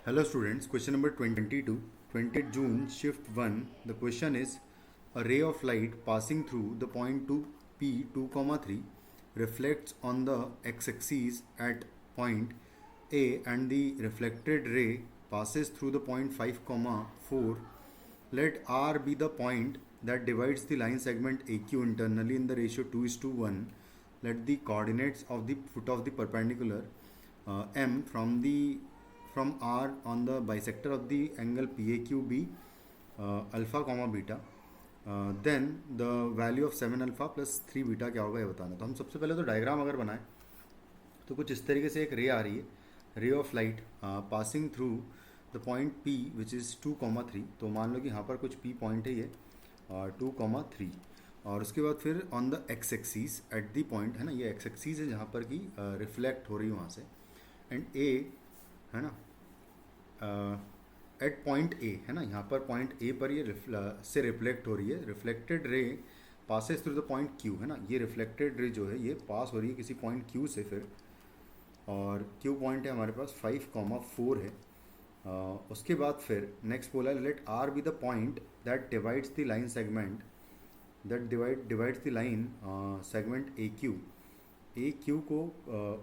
Hello students, question number 22, 28 June, shift 1. The question is, a ray of light passing through the point 2p 2, 3 reflects on the x-axis at point A and the reflected ray passes through the point 5, 4. Let R be the point that divides the line segment AQ internally in the ratio 2:1. Let the coordinates of the foot of the perpendicular M from R on the bisector of the angle PAQ be alpha comma beta. Then the value of 7 alpha plus 3 beta क्या होगा ये बताना। तो हम सबसे पहले तो diagram अगर बनाएं तो कुछ इस तरीके से एक रे आ रही है, ray of light passing through the point P which is 2, 3। तो मान लो कि यहाँ पर कुछ P पॉइंट है ये 2, 3 और उसके बाद फिर on the x axis at the point है ना, ये एक्स एक्सीज है जहाँ पर कि रिफ्लेक्ट हो रही है वहाँ से, एंड ए है ना एट पॉइंट ए है ना, यहाँ पर पॉइंट ए पर ये से रिफ्लेक्ट हो रही है। Reflected ray passes through the point Q है ना, ये रिफ्लेक्टेड रे जो है ये पास हो रही है किसी पॉइंट क्यू से फिर, और क्यू पॉइंट है हमारे पास 5, 4 है। उसके बाद फिर नेक्स्ट बोला let R be the point that divides the line segment that divides the line segment A Q को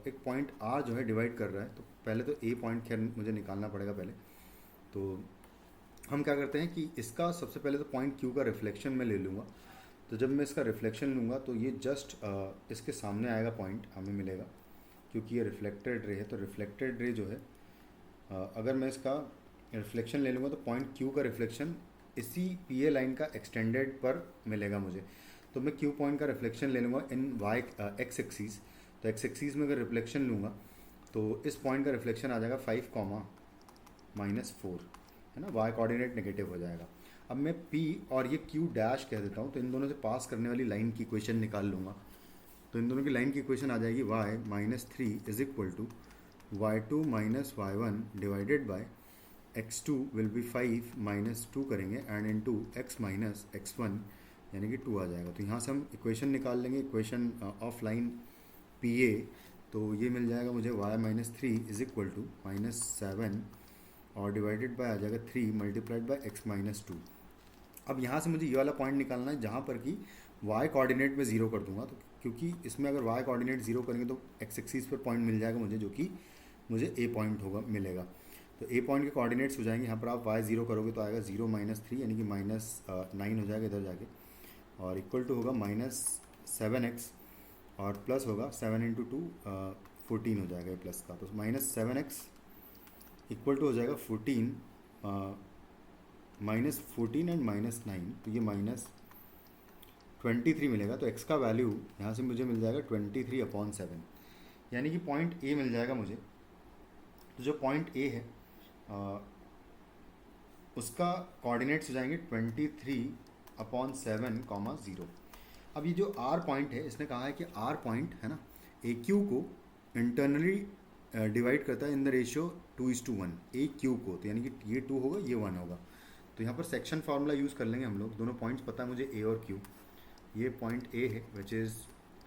एक पॉइंट आर जो है डिवाइड कर रहा है। तो पहले तो ए पॉइंट खैर मुझे निकालना पड़ेगा पहले। तो हम क्या करते हैं कि इसका सबसे पहले तो पॉइंट क्यू का रिफ्लेक्शन मैं ले लूँगा। तो जब मैं इसका रिफ्लेक्शन लूँगा तो ये जस्ट इसके सामने आएगा पॉइंट हमें मिलेगा, क्योंकि ये रिफ्लेक्टेड रे है। तो रिफ्लेक्टेड रे जो है अगर मैं इसका रिफ्लेक्शन ले लूँगा तो पॉइंट क्यू का रिफ्लेक्शन इसी पी ए लाइन का एक्सटेंडेड पर मिलेगा मुझे। तो मैं क्यू पॉइंट का रिफ्लेक्शन ले लूँगा इन वाई एक्स एक्सीज। तो एक्स एक्सीज में अगर रिफ्लेक्शन लूँगा तो इस पॉइंट का रिफ्लेक्शन आ जाएगा 5, -4 है ना, वाई कोऑर्डिनेट नेगेटिव हो जाएगा। अब मैं P और ये Q डैश कह देता हूँ, तो इन दोनों से पास करने वाली लाइन की इक्वेशन निकाल लूँगा। तो इन दोनों की लाइन की इक्वेशन आ जाएगी y-3 is equal to y2 - y1 divided by x2 will be 5 - 2 करेंगे एंड इनटू x - x1 यानी कि 2 आ जाएगा। तो यहाँ से हम इक्वेशन निकाल लेंगे, इक्वेशन ऑफ लाइन PA। तो ये मिल जाएगा मुझे y-3 इज इक्वल टू -7 और डिवाइडेड बाय आ जाएगा 3 मल्टीप्लाइड बाय x - 2। अब यहाँ से मुझे ये वाला पॉइंट निकालना है जहाँ पर कि y कोऑर्डिनेट में 0 कर दूंगा। तो क्योंकि इसमें अगर y कोऑर्डिनेट 0 करेंगे तो x एक्सिस पर पॉइंट मिल जाएगा मुझे, जो कि मुझे a पॉइंट होगा मिलेगा। तो a पॉइंट के कोऑर्डिनेट्स हो जाएंगे, यहाँ पर आप y 0 करोगे तो आएगा 0 - 3 यानी कि -9 हो जाएगा इधर जाके, और इक्वल टू होगा -7x और प्लस होगा 7 × 2 14 हो जाएगा ये प्लस का। तो -7x इक्वल टू हो जाएगा 14 -14 एंड -9, तो ये -23 मिलेगा। तो x का वैल्यू यहाँ से मुझे मिल जाएगा 23/7 यानी कि पॉइंट ए मिल जाएगा मुझे। तो जो पॉइंट ए है उसका कोऑर्डिनेट्स हो जाएंगे 23/7, 0। अब ये जो r पॉइंट है इसने कहा है कि r पॉइंट है ना ए क्यू को इंटरनली डिवाइड करता है in the ratio 2:1 A Q को। तो यानी कि ये 2 होगा ये 1 होगा। तो यहाँ पर सेक्शन फार्मूला यूज़ कर लेंगे हम लोग। दोनों पॉइंट्स पता है मुझे ए और क्यू। ये पॉइंट ए है which is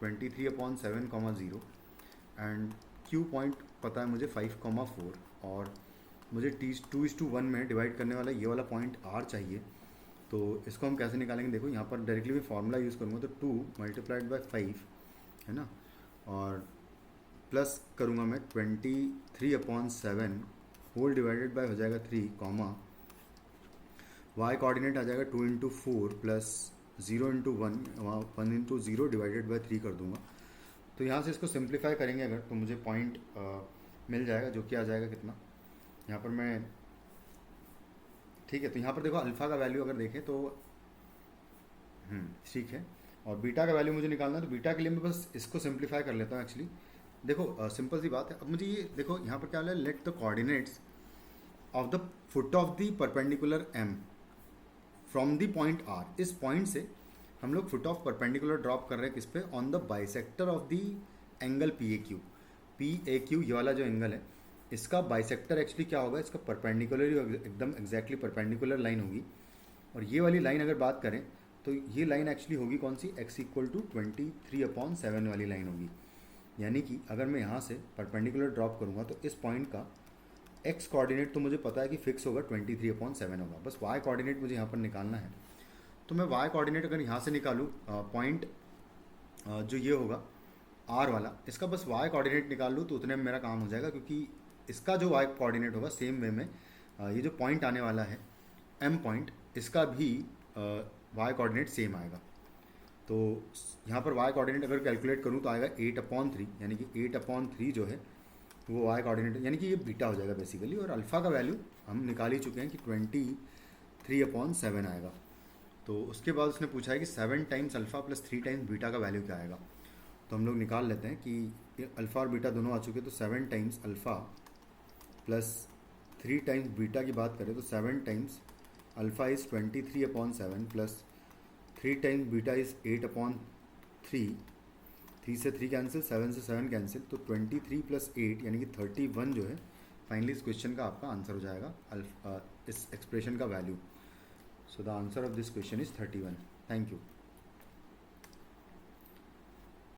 23/7, 0 and Q point पता है मुझे 5, 4 और मुझे 2:1 में डिवाइड करने वाला ये वाला पॉइंट आर चाहिए। तो इसको हम कैसे निकालेंगे, देखो यहाँ पर डायरेक्टली मैं फार्मूला यूज़ करूँगा। तो 2 मल्टीप्लाइड बाय 5 है ना, और प्लस करूँगा मैं 23/7 होल डिवाइडेड बाय हो जाएगा 3 कॉमा वाई कोऑर्डिनेट आ जाएगा 2 × 4 प्लस 0 × 1 वहाँ 1 × 0 डिवाइडेड बाय 3 कर दूँगा। तो यहाँ से इसको सिंप्लीफाई करेंगे अगर तो मुझे पॉइंट मिल जाएगा, जो कि आ जाएगा कितना यहाँ पर मैं, ठीक है। तो यहाँ पर देखो अल्फ़ा का वैल्यू अगर देखें तो ठीक है, और बीटा का वैल्यू मुझे निकालना है। तो बीटा के लिए मैं बस इसको सिंप्लीफाई कर लेता हूँ एक्चुअली। देखो सिंपल सी बात है। अब मुझे ये देखो यहाँ पर क्या है, let the coordinates of the foot of the perpendicular M from the point R. इस पॉइंट से हम लोग फुट ऑफ परपेंडिकुलर ड्रॉप कर रहे हैं किस पे, on the bisector of the angle P A Q. ये वाला जो एंगल है इसका बाइसेक्टर एक्चुअली क्या होगा, इसका परपेंडिकुलर एकदम एग्जैक्टली परपेंडिकुलर लाइन होगी। और ये वाली लाइन अगर बात करें तो ये लाइन एक्चुअली होगी कौन सी, x = 23/7 वाली लाइन होगी। यानी कि अगर मैं यहाँ से परपेंडिकुलर ड्रॉप करूँगा तो इस पॉइंट का एक्स कोऑर्डिनेट तो मुझे पता है कि फिक्स होगा 23/7 होगा, बस वाई कोऑर्डिनेट मुझे यहाँ पर निकालना है। तो मैं वाई कोऑर्डिनेट अगर यहाँ से निकालूँ पॉइंट जो ये होगा आर वाला, इसका बस वाई कोऑर्डिनेट निकाल लूँ तो उतने में मेरा काम हो जाएगा, क्योंकि इसका जो वाई कोऑर्डिनेट होगा सेम वे में ये जो पॉइंट आने वाला है एम पॉइंट, इसका भी वाई कोऑर्डिनेट सेम आएगा। तो यहाँ पर वाई कोऑर्डिनेट अगर कैलकुलेट करूँ तो आएगा 8/3, यानी कि 8/3 जो है वो वाई कोऑर्डिनेट, यानी कि ये बीटा हो जाएगा बेसिकली। और अल्फ़ा का वैल्यू हम निकाल ही चुके हैं कि 23/7 आएगा। तो उसके बाद उसने पूछा है कि 7 times alpha plus 3 times beta का वैल्यू क्या आएगा। तो हम लोग निकाल लेते हैं कि ये अल्फ़ा और बीटा दोनों आ चुके, तो 7 times alpha plus 3 times beta की बात करें तो 7 times alpha is 23/7 plus 3 times beta is 8/3। 3 से 3 कैंसिल, 7 से 7 कैंसिल, तो 23 + 8 यानी कि 31 जो है फाइनली इस क्वेश्चन का आपका आंसर हो जाएगा इस एक्सप्रेशन का value. So the answer of this question is 31। Thank you.